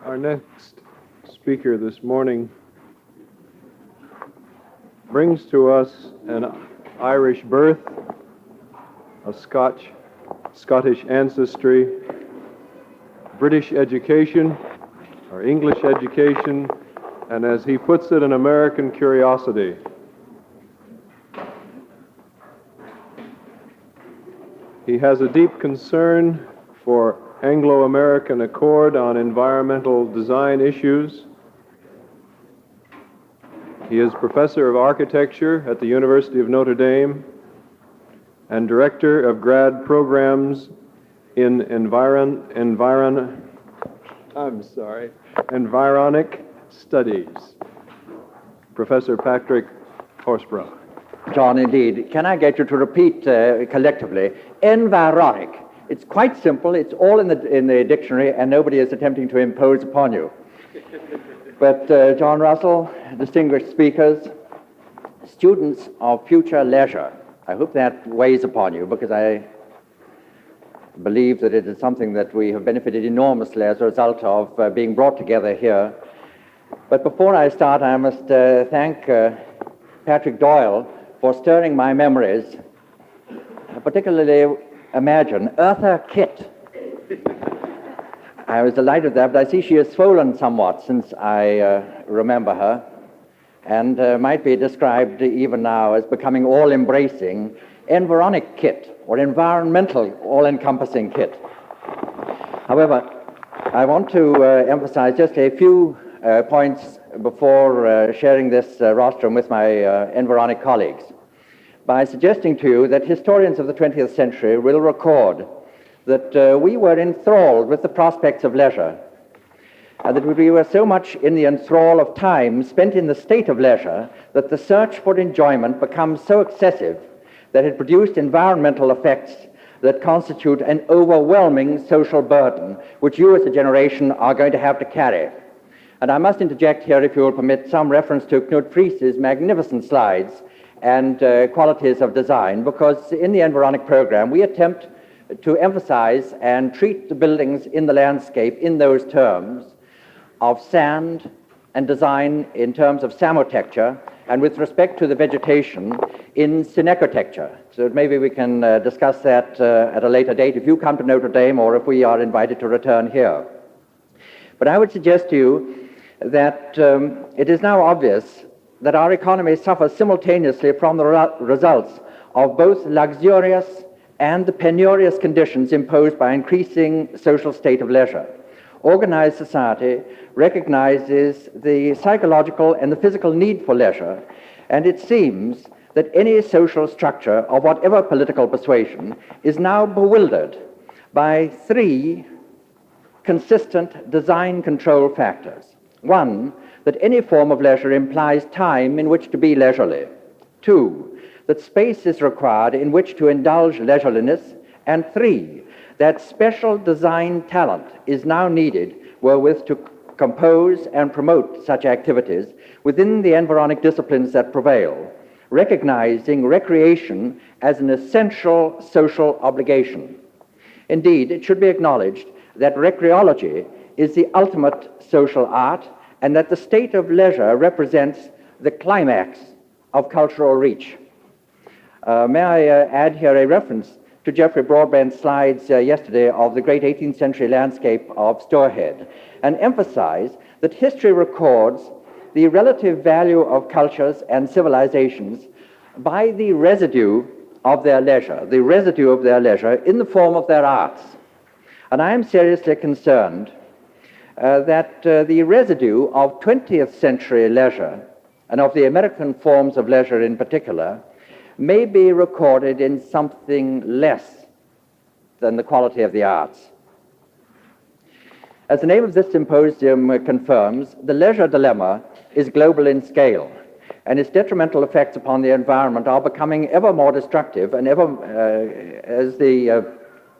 Our next speaker this morning brings to us an Irish birth, a Scottish ancestry, British education, or English education, and as he puts it, an American curiosity. He has a deep concern for Anglo-American accord on environmental design issues. He is professor of architecture at the University of Notre Dame and director of grad programs in environic studies. Professor Patrick Horsbrugh. John, indeed. Can I get you to repeat collectively? Environic. It's quite simple. It's all in the dictionary, and nobody is attempting to impose upon you. But John Russell, distinguished speakers, students of future leisure, I hope that weighs upon you, because I believe that it is something that we have benefited enormously as a result of being brought together here. But before I start, I must thank Patrick Doyle for stirring my memories, particularly imagine Eartha Kitt. I was delighted with that, but I see she has swollen somewhat since I remember her, and might be described even now as becoming all-embracing environic kit, or environmental all-encompassing kit. However, I want to emphasize just a few points before sharing this rostrum with my environic colleagues, by suggesting to you that historians of the 20th century will record that we were enthralled with the prospects of leisure, and that we were so much in the enthrall of time spent in the state of leisure that the search for enjoyment becomes so excessive that it produced environmental effects that constitute an overwhelming social burden, which you as a generation are going to have to carry. And I must interject here, if you will permit, some reference to Knut Fries's magnificent slides and qualities of design, because in the environic program we attempt to emphasize and treat the buildings in the landscape in those terms of sand and design in terms of samotecture, and with respect to the vegetation in synecotecture. So maybe we can discuss that at a later date if you come to Notre Dame or if we are invited to return here. But I would suggest to you that it is now obvious that our economy suffers simultaneously from the results of both luxurious and the penurious conditions imposed by increasing social state of leisure. Organized society recognizes the psychological and the physical need for leisure, and it seems that any social structure of whatever political persuasion is now bewildered by three consistent design control factors. One, that any form of leisure implies time in which to be leisurely. Two, that space is required in which to indulge leisureliness. And three, that special design talent is now needed wherewith to compose and promote such activities within the environic disciplines that prevail, recognizing recreation as an essential social obligation. Indeed, it should be acknowledged that recreology is the ultimate social art, and that the state of leisure represents the climax of cultural reach. May I add here a reference to Geoffrey Broadbent's slides yesterday of the great 18th century landscape of Stourhead, and emphasize that history records the relative value of cultures and civilizations by the residue of their leisure, in the form of their arts. And I am seriously concerned that the residue of 20th century leisure, and of the American forms of leisure in particular, may be recorded in something less than the quality of the arts. As the name of this symposium confirms, the leisure dilemma is global in scale, and its detrimental effects upon the environment are becoming ever more destructive, and as the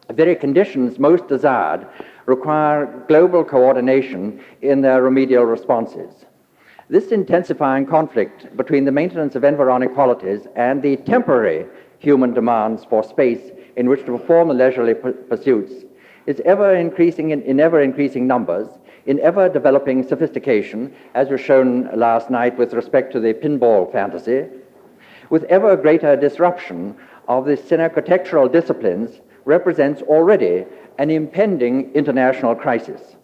very conditions most desired require global coordination in their remedial responses. This intensifying conflict between the maintenance of environic qualities and the temporary human demands for space in which to perform the leisurely pursuits is ever increasing in ever increasing numbers, in ever developing sophistication, as was shown last night with respect to the pinball fantasy, with ever greater disruption of the synarchitectural disciplines, represents already an impending international crisis.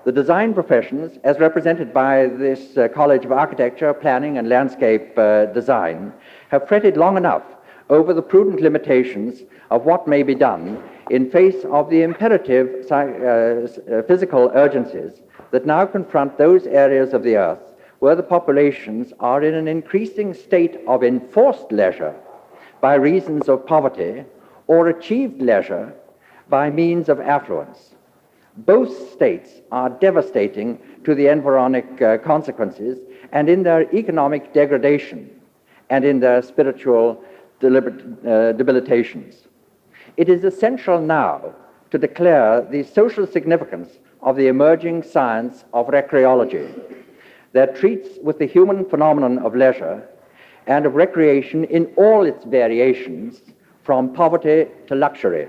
The design professions, as represented by this College of Architecture, Planning and Landscape Design, have fretted long enough over the prudent limitations of what may be done in face of the imperative physical urgencies that now confront those areas of the earth where the populations are in an increasing state of enforced leisure by reasons of poverty or achieved leisure by means of affluence. Both states are devastating to the environic consequences and in their economic degradation and in their spiritual debilitations. It is essential now to declare the social significance of the emerging science of recreology that treats with the human phenomenon of leisure and of recreation in all its variations, from poverty to luxury.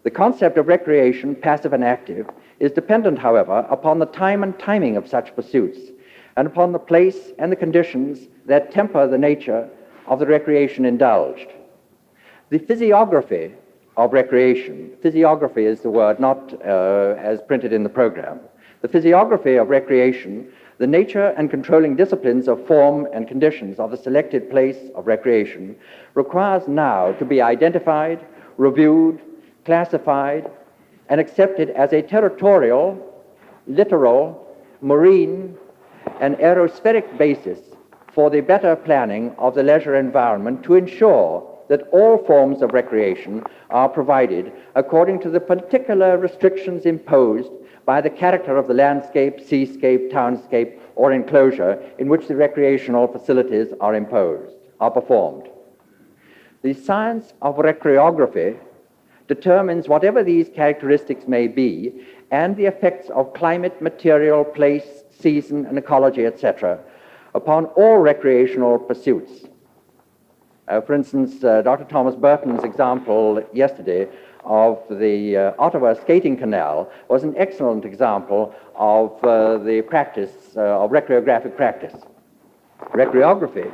The concept of recreation, passive and active, is dependent, however, upon the time and timing of such pursuits, and upon the place and the conditions that temper the nature of the recreation indulged. The physiography of recreation, physiography is the word, not as printed in the program. The physiography of recreation, the nature and controlling disciplines of form and conditions of the selected place of recreation, requires now to be identified, reviewed, classified, and accepted as a territorial, littoral, marine, and aerospheric basis for the better planning of the leisure environment to ensure that all forms of recreation are provided according to the particular restrictions imposed by the character of the landscape, seascape, townscape, or enclosure in which the recreational facilities are performed. The science of recreography determines whatever these characteristics may be and the effects of climate, material, place, season, and ecology, etc., upon all recreational pursuits. For instance, Dr. Thomas Burton's example yesterday of the Ottawa skating canal was an excellent example of the practice, of recreographic practice. Recreography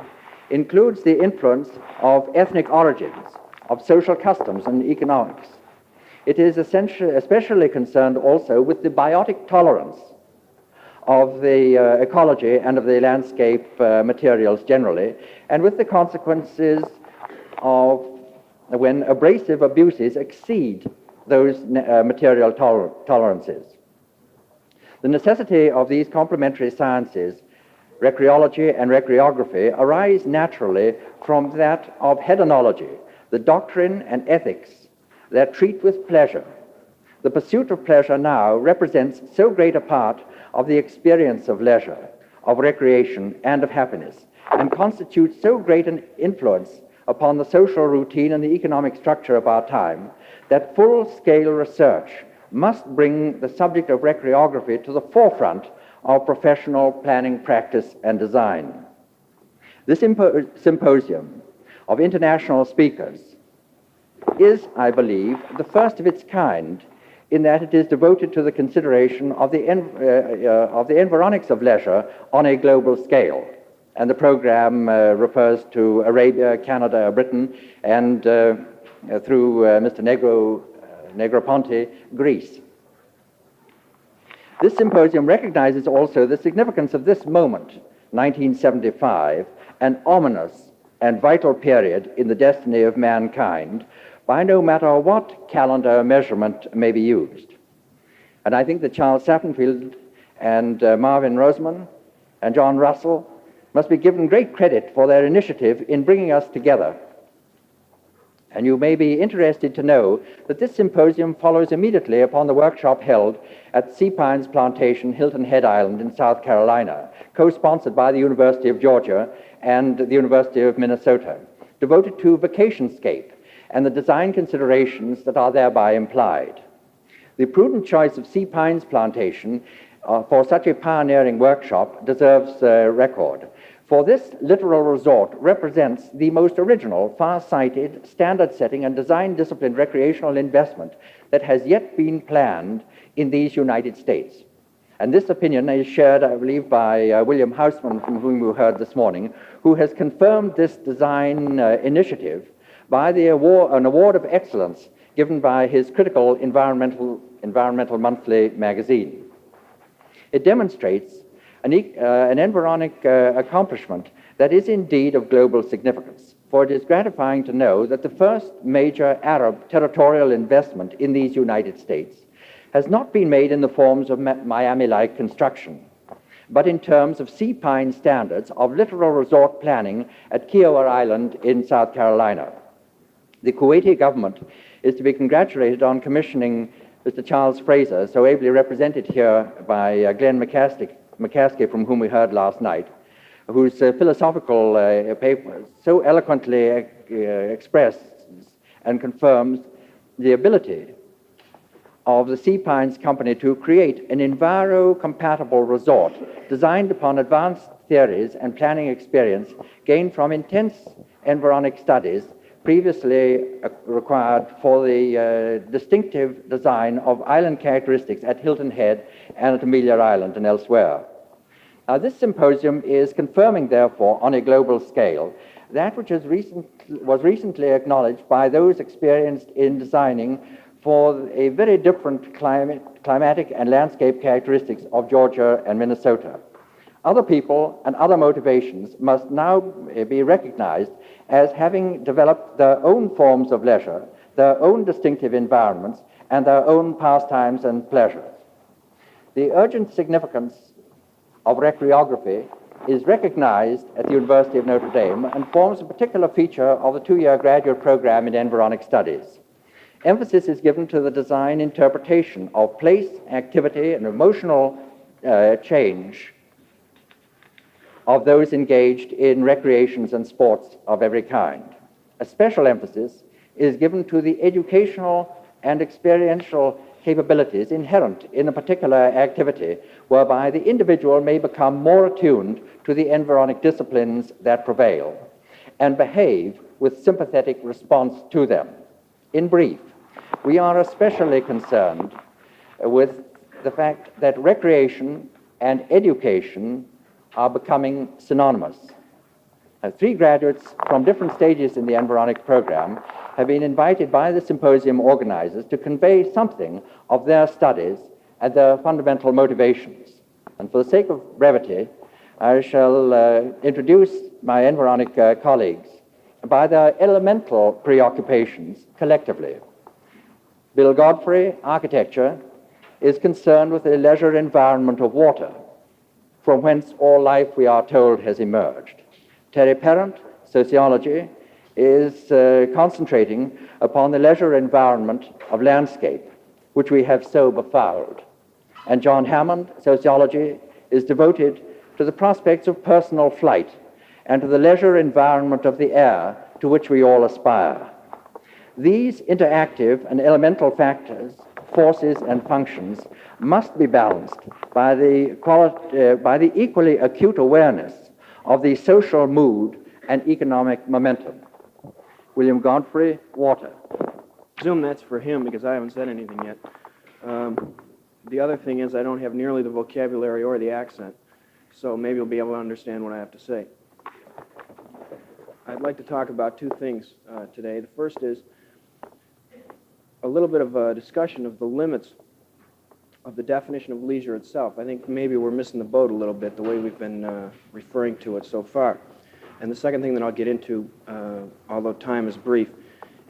includes the influence of ethnic origins, of social customs and economics. It is especially concerned also with the biotic tolerance of the ecology and of the landscape materials generally, and with the consequences of when abrasive abuses exceed those material tolerances. The necessity of these complementary sciences, recreology and recreography, arise naturally from that of hedonology, the doctrine and ethics that treat with pleasure. The pursuit of pleasure now represents so great a part of the experience of leisure, of recreation, and of happiness, and constitutes so great an influence upon the social routine and the economic structure of our time that full-scale research must bring the subject of recreography to the forefront of professional planning, practice, and design. This symposium of international speakers is, I believe, the first of its kind in that it is devoted to the consideration of the environics of leisure on a global scale. And the program refers to Arabia, Canada, Britain, and through Mr. Negroponte, Greece. This symposium recognizes also the significance of this moment, 1975, an ominous and vital period in the destiny of mankind, by no matter what calendar measurement may be used. And I think that Charles Sappenfield and Marvin Roseman and John Russell must be given great credit for their initiative in bringing us together. And you may be interested to know that this symposium follows immediately upon the workshop held at Sea Pines Plantation, Hilton Head Island in South Carolina, co-sponsored by the University of Georgia and the University of Minnesota, devoted to vacationscape and the design considerations that are thereby implied. The prudent choice of Sea Pines Plantation for such a pioneering workshop deserves record, For this littoral resort represents the most original, far-sighted, standard-setting, and design-disciplined recreational investment that has yet been planned in these United States. And this opinion is shared, I believe, by William Hausman, from whom we heard this morning, who has confirmed this design initiative by an award of excellence given by his critical Environmental Monthly magazine. It demonstrates an environic accomplishment that is indeed of global significance, for it is gratifying to know that the first major Arab territorial investment in these United States has not been made in the forms of Miami-like construction, but in terms of sea pine standards of littoral resort planning at Kiowa Island in South Carolina. The Kuwaiti government is to be congratulated on commissioning Mr. Charles Fraser, so ably represented here by Glenn McCaskey, from whom we heard last night, whose philosophical paper so eloquently expresses and confirms the ability of the Sea Pines Company to create an enviro-compatible resort designed upon advanced theories and planning experience gained from intense environic studies previously required for the distinctive design of island characteristics at Hilton Head and at Amelia Island and elsewhere. Now, this symposium is confirming, therefore, on a global scale, that which was recently acknowledged by those experienced in designing for a very different climatic and landscape characteristics of Georgia and Minnesota. Other people and other motivations must now be recognized as having developed their own forms of leisure, their own distinctive environments, and their own pastimes and pleasures. The urgent significance of recreography is recognized at the University of Notre Dame and forms a particular feature of the two-year graduate program in environic studies. Emphasis is given to the design interpretation of place, activity, and emotional change of those engaged in recreations and sports of every kind. A special emphasis is given to the educational and experiential capabilities inherent in a particular activity, whereby the individual may become more attuned to the environic disciplines that prevail and behave with sympathetic response to them. In brief, we are especially concerned with the fact that recreation and education are becoming synonymous. Three graduates from different stages in the environic program have been invited by the symposium organizers to convey something of their studies and their fundamental motivations. And for the sake of brevity, I shall introduce my environic colleagues by their elemental preoccupations collectively. Bill Godfrey, architecture, is concerned with the leisure environment of water, from whence all life, we are told, has emerged. Terry Parent, sociology, is concentrating upon the leisure environment of landscape, which we have so befouled. And John Hammond, sociology, is devoted to the prospects of personal flight and to the leisure environment of the air to which we all aspire. These interactive and elemental factors, forces and functions, must be balanced by the equally acute awareness of the social mood and economic momentum. William Godfrey, water. I presume that's for him because I haven't said anything yet. The other thing is I don't have nearly the vocabulary or the accent, so maybe you'll be able to understand what I have to say. I'd like to talk about two things today. The first is a little bit of a discussion of the limits of the definition of leisure itself. I think maybe we're missing the boat a little bit the way we've been referring to it so far. And the second thing that I'll get into, although time is brief,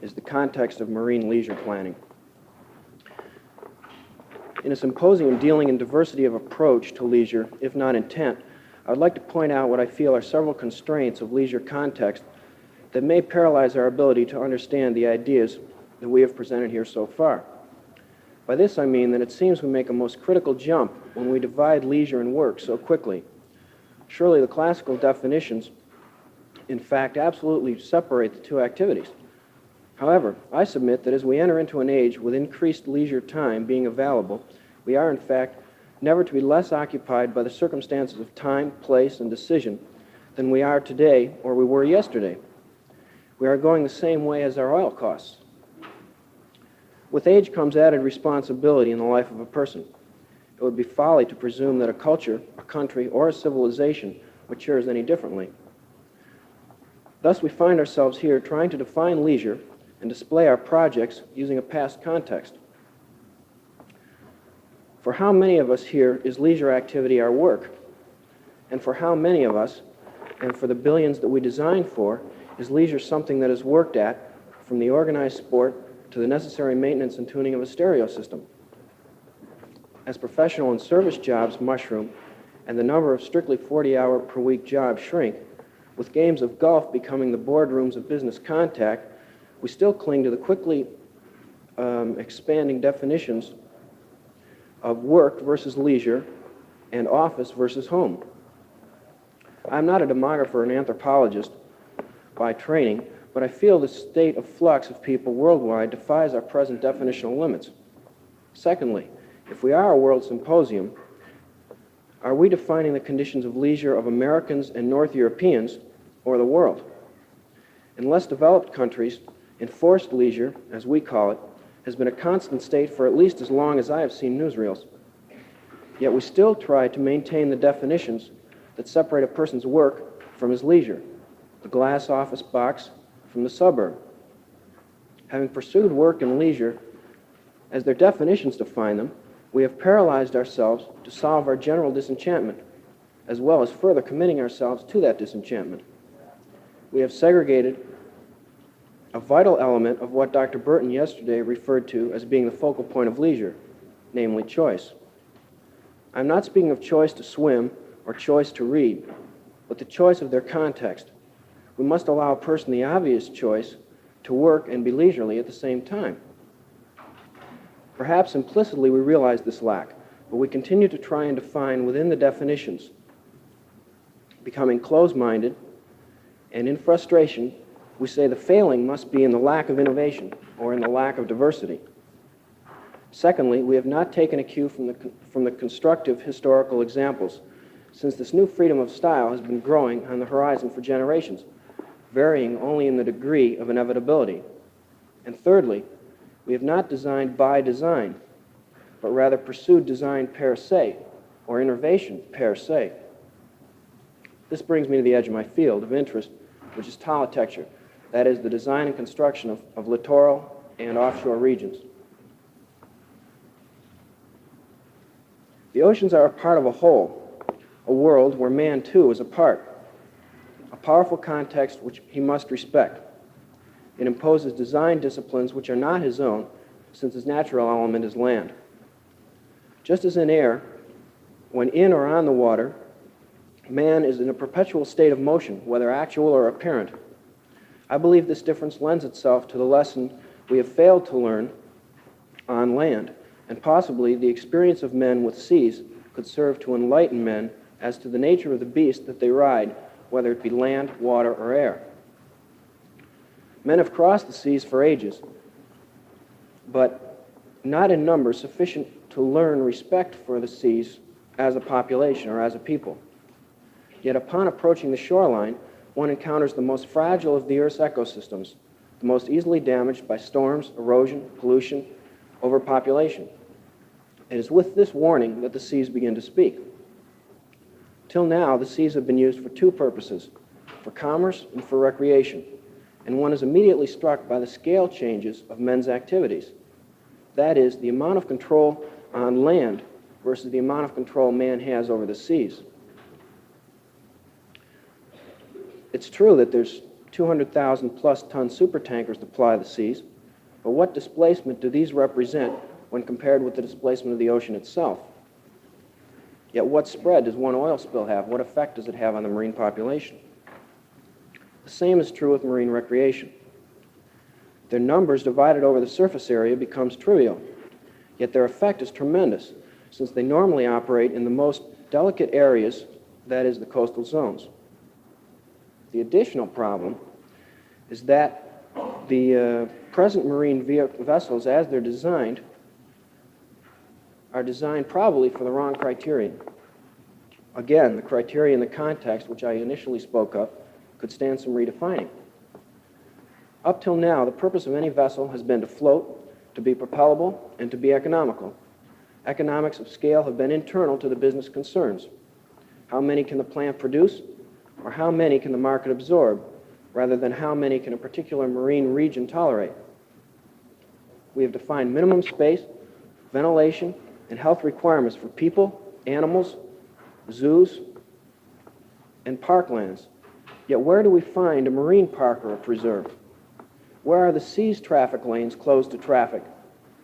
is the context of marine leisure planning. In a symposium dealing in diversity of approach to leisure, if not intent, I would like to point out what I feel are several constraints of leisure context that may paralyze our ability to understand the ideas that we have presented here so far. By this I mean that it seems we make a most critical jump when we divide leisure and work so quickly. Surely the classical definitions, in fact, absolutely separate the two activities. However, I submit that as we enter into an age with increased leisure time being available, we are, in fact, never to be less occupied by the circumstances of time, place, and decision than we are today or we were yesterday. We are going the same way as our oil costs. With age comes added responsibility in the life of a person. It would be folly to presume that a culture, a country, or a civilization matures any differently. Thus, we find ourselves here trying to define leisure and display our projects using a past context. For how many of us here is leisure activity our work? And for how many of us, and for the billions that we design for, is leisure something that is worked at, from the organized sport to the necessary maintenance and tuning of a stereo system? As professional and service jobs mushroom and the number of strictly 40-hour-per-week jobs shrink, with games of golf becoming the boardrooms of business contact, we still cling to the quickly expanding definitions of work versus leisure and office versus home. I'm not a demographer or an anthropologist by training, but I feel the state of flux of people worldwide defies our present definitional limits. Secondly, if we are a world symposium, are we defining the conditions of leisure of Americans and North Europeans or the world? In less developed countries, enforced leisure, as we call it, has been a constant state for at least as long as I have seen newsreels. Yet we still try to maintain the definitions that separate a person's work from his leisure, the glass office box from the suburb. Having pursued work and leisure as their definitions define them, we have paralyzed ourselves to solve our general disenchantment, as well as further committing ourselves to that disenchantment. We have segregated a vital element of what Dr. Burton yesterday referred to as being the focal point of leisure, namely choice. I'm not speaking of choice to swim or choice to read, but the choice of their context. We must allow a person the obvious choice to work and be leisurely at the same time. Perhaps implicitly we realize this lack, but we continue to try and define within the definitions, becoming closed-minded, and in frustration, we say the failing must be in the lack of innovation or in the lack of diversity. Secondly, we have not taken a cue from the constructive historical examples, since this new freedom of style has been growing on the horizon for generations, varying only in the degree of inevitability. And thirdly, we have not designed by design, but rather pursued design per se, or innovation per se. This brings me to the edge of my field of interest, which is tolotecture, that is, the design and construction of littoral and offshore regions. The oceans are a part of a whole, a world where man, too, is a part, a powerful context which he must respect. It imposes design disciplines which are not his own, since his natural element is land. Just as in air, when in or on the water, man is in a perpetual state of motion, whether actual or apparent. I believe this difference lends itself to the lesson we have failed to learn on land, and possibly the experience of men with seas could serve to enlighten men as to the nature of the beast that they ride, whether it be land, water, or air. Men have crossed the seas for ages, but not in number sufficient to learn respect for the seas as a population or as a people. Yet upon approaching the shoreline, one encounters the most fragile of the Earth's ecosystems, the most easily damaged by storms, erosion, pollution, overpopulation. It is with this warning that the seas begin to speak. Till now, the seas have been used for two purposes, for commerce and for recreation, and one is immediately struck by the scale changes of men's activities. That is, the amount of control on land versus the amount of control man has over the seas. It's true that there's 200,000 plus ton supertankers to ply the seas, but what displacement do these represent when compared with the displacement of the ocean itself? Yet what spread does one oil spill have? What effect does it have on the marine population? The same is true with marine recreation. Their numbers divided over the surface area becomes trivial, yet their effect is tremendous, since they normally operate in the most delicate areas, that is, the coastal zones. The additional problem is that the present marine vessels, as they're designed, are designed probably for the wrong criterion. Again, the criteria and the context, which I initially spoke of, could stand some redefining. Up till now, the purpose of any vessel has been to float, to be propellable, and to be economical. Economics of scale have been internal to the business concerns. How many can the plant produce, or how many can the market absorb, rather than how many can a particular marine region tolerate? We have defined minimum space, ventilation, and health requirements for people, animals, zoos, and parklands. Yet where do we find a marine park or a preserve? Where are the seas traffic lanes closed to traffic?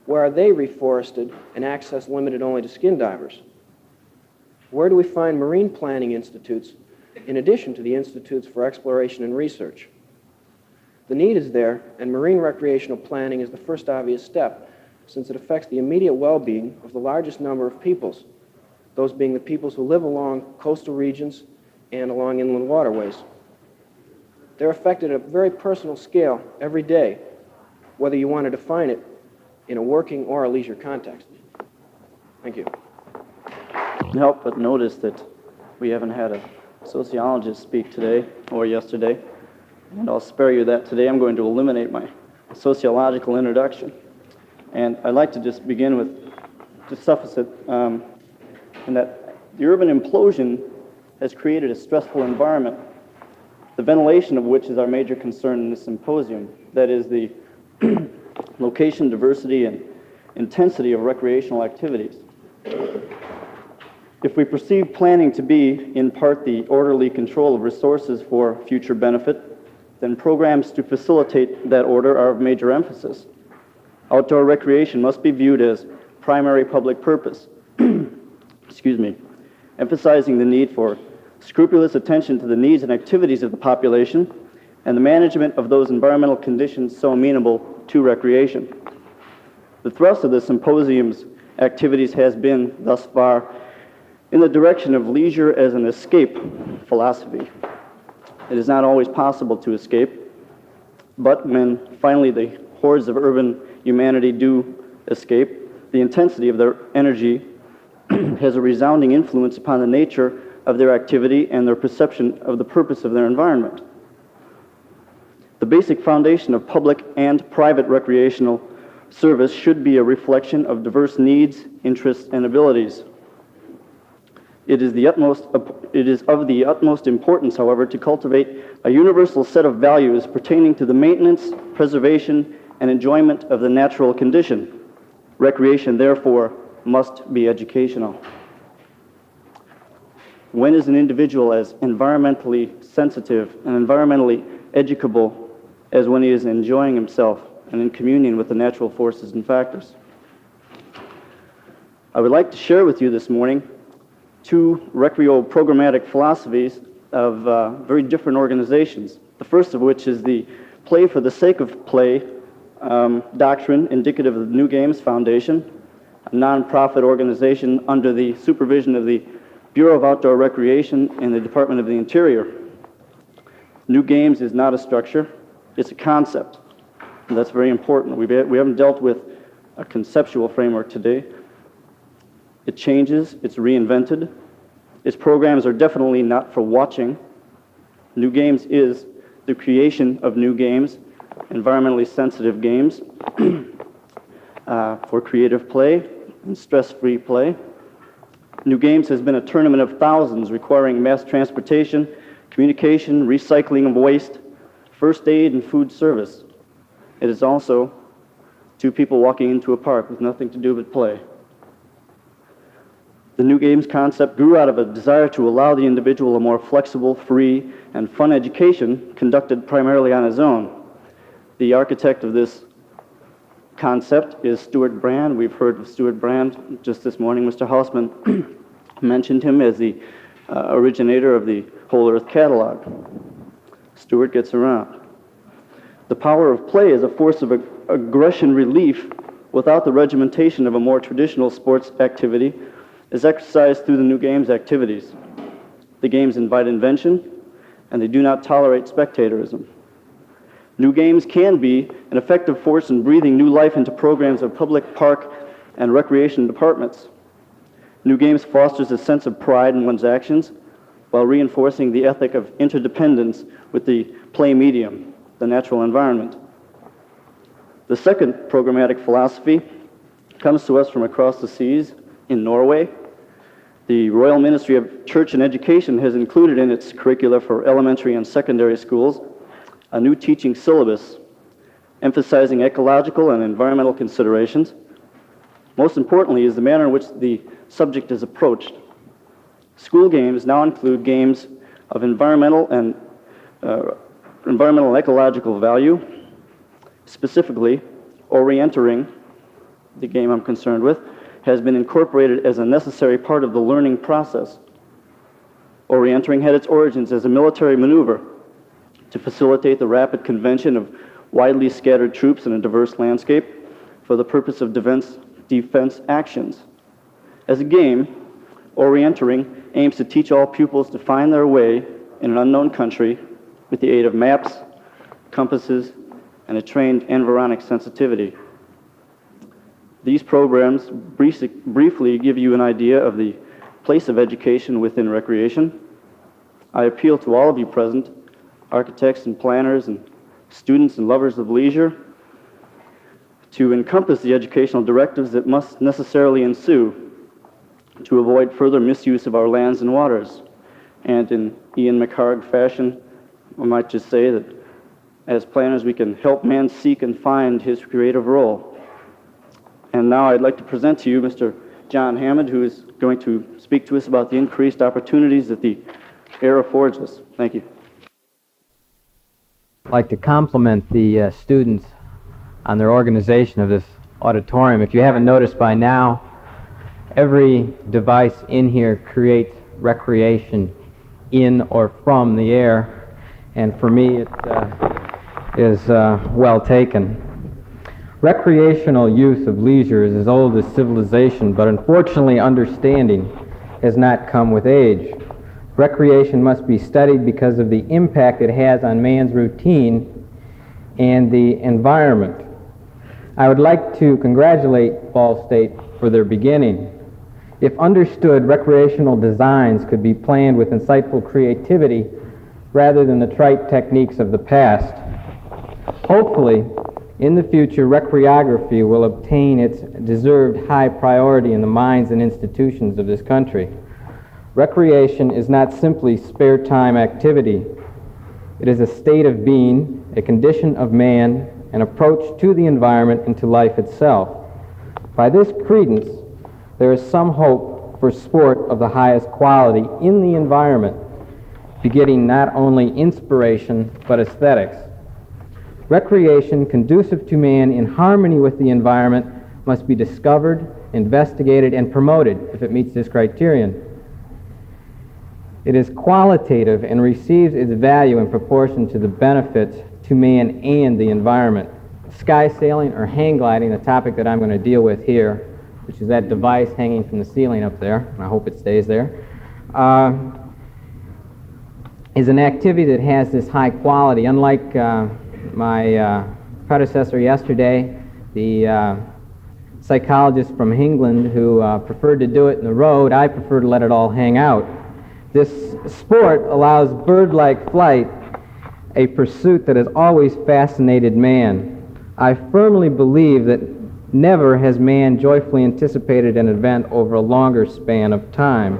Where are they reforested and access limited only to skin divers? Where do we find marine planning institutes in addition to the institutes for exploration and research? The need is there, and marine recreational planning is the first obvious step, since it affects the immediate well-being of the largest number of peoples, those being the peoples who live along coastal regions and along inland waterways. They're affected at a very personal scale every day, whether you want to define it in a working or a leisure context. Thank you. Can't help but notice that we haven't had a sociologist speak today or yesterday, and I'll spare you that today. I'm going to eliminate my sociological introduction. And I'd like to just begin with, to suffice it, in that the urban implosion has created a stressful environment, the ventilation of which is our major concern in this symposium. That is the location, diversity, and intensity of recreational activities. If we perceive planning to be, in part, the orderly control of resources for future benefit, then programs to facilitate that order are of major emphasis. Outdoor recreation must be viewed as primary public purpose, emphasizing the need for scrupulous attention to the needs and activities of the population and the management of those environmental conditions so amenable to recreation. The thrust of the symposium's activities has been, thus far, in the direction of leisure as an escape philosophy. It is not always possible to escape, but when finally the hordes of urban humanity do escape, the intensity of their energy has a resounding influence upon the nature of their activity and their perception of the purpose of their environment. The basic foundation of public and private recreational service should be a reflection of diverse needs, interests, and abilities. It is of the utmost importance, however, to cultivate a universal set of values pertaining to the maintenance, preservation, and enjoyment of the natural condition. Recreation, therefore, must be educational. When is an individual as environmentally sensitive and environmentally educable as when he is enjoying himself and in communion with the natural forces and factors? I would like to share with you this morning two recreo-programmatic philosophies of very different organizations. The first of which is the play for the sake of play doctrine indicative of the New Games Foundation, a non-profit organization under the supervision of the Bureau of Outdoor Recreation and the Department of the Interior. New Games is not a structure, it's a concept. And that's very important. We haven't dealt with a conceptual framework today. It changes, it's reinvented. Its programs are definitely not for watching. New Games is the creation of new games, environmentally sensitive games, for creative play and stress-free play. New Games has been a tournament of thousands requiring mass transportation, communication, recycling of waste, first aid, and food service. It is also two people walking into a park with nothing to do but play. The New Games concept grew out of a desire to allow the individual a more flexible, free, and fun education conducted primarily on his own. The architect of this concept is Stuart Brand. We've heard of Stuart Brand just this morning. Mr. Hausman mentioned him as the originator of the Whole Earth Catalog. Stuart gets around. The power of play is a force of aggression relief without the regimentation of a more traditional sports activity is exercised through the New Games activities. The games invite invention, and they do not tolerate spectatorism. New Games can be an effective force in breathing new life into programs of public park and recreation departments. New Games fosters a sense of pride in one's actions while reinforcing the ethic of interdependence with the play medium, the natural environment. The second programmatic philosophy comes to us from across the seas in Norway. The Royal Ministry of Church and Education has included in its curricula for elementary and secondary schools a new teaching syllabus emphasizing ecological and environmental considerations. Most importantly is the manner in which the subject is approached. School games now include games of environmental and ecological value. Specifically, orientering, the game I'm concerned with, has been incorporated as a necessary part of the learning process. Orientering had its origins as a military maneuver to facilitate the rapid convention of widely scattered troops in a diverse landscape for the purpose of defense actions. As a game, orientering aims to teach all pupils to find their way in an unknown country with the aid of maps, compasses, and a trained environic sensitivity. These programs briefly give you an idea of the place of education within recreation. I appeal to all of you present, architects and planners and students and lovers of leisure, to encompass the educational directives that must necessarily ensue to avoid further misuse of our lands and waters. And in Ian McHarg fashion, I might just say that as planners we can help man seek and find his creative role. And now I'd like to present to you Mr. John Hammond, who is going to speak to us about the increased opportunities that the era affords us. Thank you. I'd like to compliment the students on their organization of this auditorium. If you haven't noticed by now, every device in here creates recreation in or from the air, and for me it is well taken. Recreational use of leisure is as old as civilization, but unfortunately understanding has not come with age. Recreation must be studied because of the impact it has on man's routine and the environment. I would like to congratulate Ball State for their beginning. If understood, recreational designs could be planned with insightful creativity rather than the trite techniques of the past. Hopefully, in the future, recreography will obtain its deserved high priority in the minds and institutions of this country. Recreation is not simply spare time activity. It is a state of being, a condition of man, an approach to the environment and to life itself. By this credence, there is some hope for sport of the highest quality in the environment, begetting not only inspiration but aesthetics. Recreation conducive to man in harmony with the environment must be discovered, investigated, and promoted if it meets this criterion. It is qualitative and receives its value in proportion to the benefits to man and the environment. Sky sailing or hang gliding, the topic that I'm going to deal with here, which is that device hanging from the ceiling up there, and I hope it stays there, is an activity that has this high quality. Unlike my predecessor yesterday, the psychologist from England who preferred to do it in the road, I prefer to let it all hang out. This sport allows bird-like flight, a pursuit that has always fascinated man. I firmly believe that never has man joyfully anticipated an event over a longer span of time.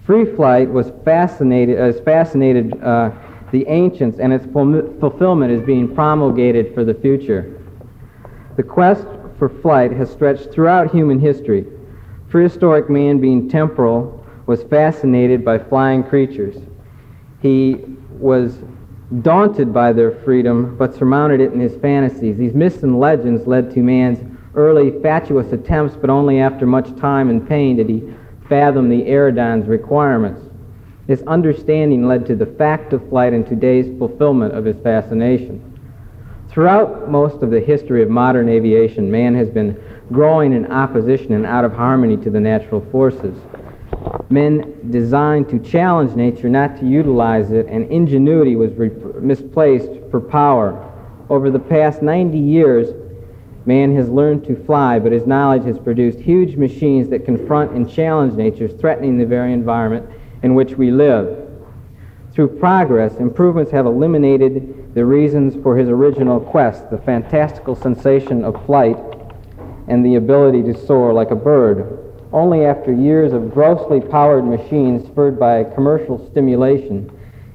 Free flight fascinated the ancients, and its fulfillment is being promulgated for the future. The quest for flight has stretched throughout human history. Prehistoric man, being temporal, was fascinated by flying creatures. He was daunted by their freedom, but surmounted it in his fantasies. These myths and legends led to man's early fatuous attempts, but only after much time and pain did he fathom the Eridon's requirements. This understanding led to the fact of flight and today's fulfillment of his fascination. Throughout most of the history of modern aviation, man has been growing in opposition and out of harmony to the natural forces. Men designed to challenge nature, not to utilize it, and ingenuity was misplaced for power. Over the past 90 years, Man has learned to fly, but his knowledge has produced huge machines that confront and challenge nature, threatening the very environment in which we live. Through progress, improvements have eliminated the reasons for his original quest, the fantastical sensation of flight and the ability to soar like a bird. Only after years of grossly powered machines spurred by commercial stimulation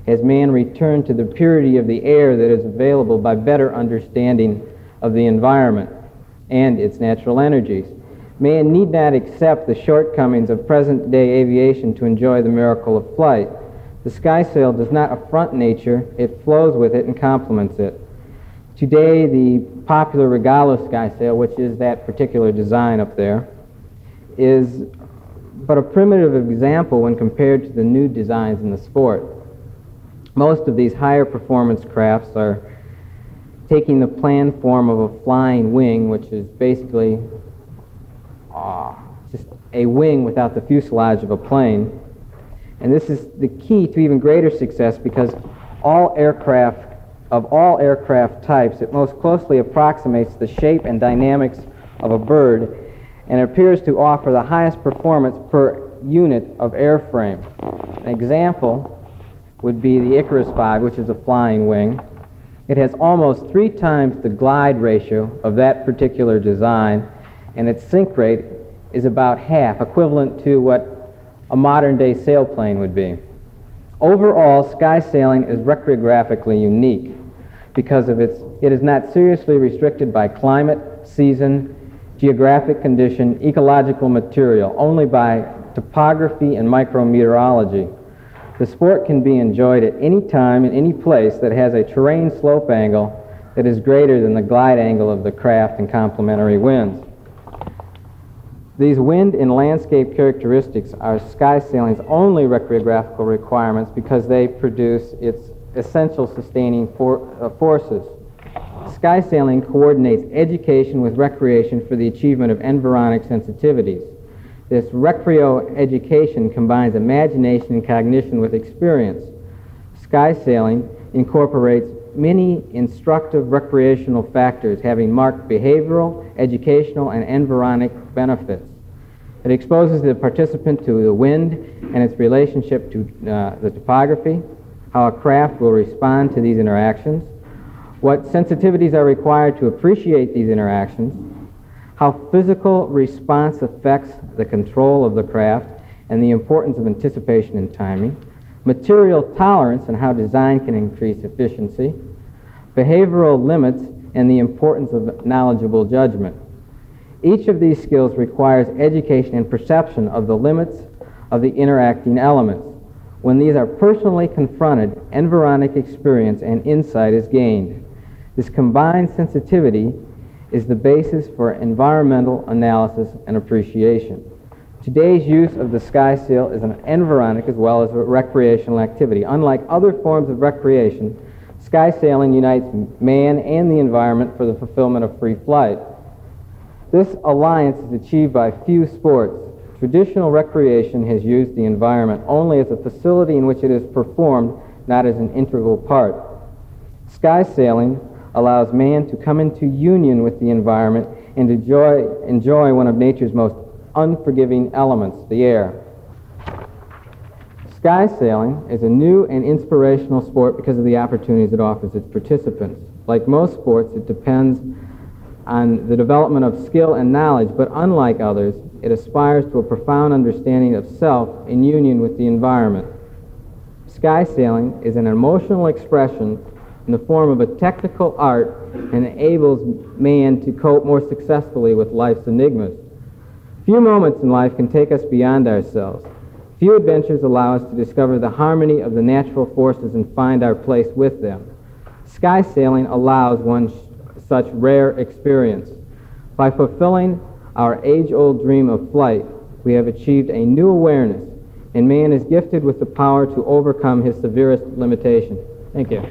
has man returned to the purity of the air that is available by better understanding of the environment and its natural energies. Man need not accept the shortcomings of present-day aviation to enjoy the miracle of flight. The sky sail does not affront nature, it flows with it and complements it. Today, the popular Regalo sky sail, which is that particular design up there, is but a primitive example when compared to the new designs in the sport. Most of these higher performance crafts are taking the planned form of a flying wing, which is basically just a wing without the fuselage of a plane. And this is the key to even greater success because of all aircraft types, it most closely approximates the shape and dynamics of a bird and appears to offer the highest performance per unit of airframe. An example would be the Icarus V, which is a flying wing. It has almost 3 times the glide ratio of that particular design, and its sink rate is about half, equivalent to what a modern-day sailplane would be. Overall, sky sailing is recreographically unique because of it is not seriously restricted by climate, season, geographic condition, ecological material, only by topography and micrometeorology. The sport can be enjoyed at any time in any place that has a terrain slope angle that is greater than the glide angle of the craft and complementary winds. These wind and landscape characteristics are sky sailing's only recreographical requirements because they produce its essential sustaining forces. Sky sailing coordinates education with recreation for the achievement of environic sensitivities. This recreo-education combines imagination and cognition with experience. Sky sailing incorporates many instructive recreational factors having marked behavioral, educational, and environic benefits. It exposes the participant to the wind and its relationship to the topography, how a craft will respond to these interactions, what sensitivities are required to appreciate these interactions, how physical response affects the control of the craft, and the importance of anticipation and timing, material tolerance and how design can increase efficiency, behavioral limits, and the importance of knowledgeable judgment. Each of these skills requires education and perception of the limits of the interacting elements. When these are personally confronted, environic experience and insight is gained. This combined sensitivity is the basis for environmental analysis and appreciation. Today's use of the sky sail is an environic as well as a recreational activity. Unlike other forms of recreation, sky sailing unites man and the environment for the fulfillment of free flight. This alliance is achieved by few sports. Traditional recreation has used the environment only as a facility in which it is performed, not as an integral part. Sky sailing allows man to come into union with the environment and enjoy one of nature's most unforgiving elements, the air. Sky sailing is a new and inspirational sport because of the opportunities it offers its participants. Like most sports, it depends on the development of skill and knowledge, but unlike others, it aspires to a profound understanding of self in union with the environment. Sky sailing is an emotional expression in the form of a technical art and enables man to cope more successfully with life's enigmas. Few moments in life can take us beyond ourselves. Few adventures allow us to discover the harmony of the natural forces and find our place with them. Sky sailing allows one such rare experience. By fulfilling our age-old dream of flight, we have achieved a new awareness, and man is gifted with the power to overcome his severest limitation. Thank you.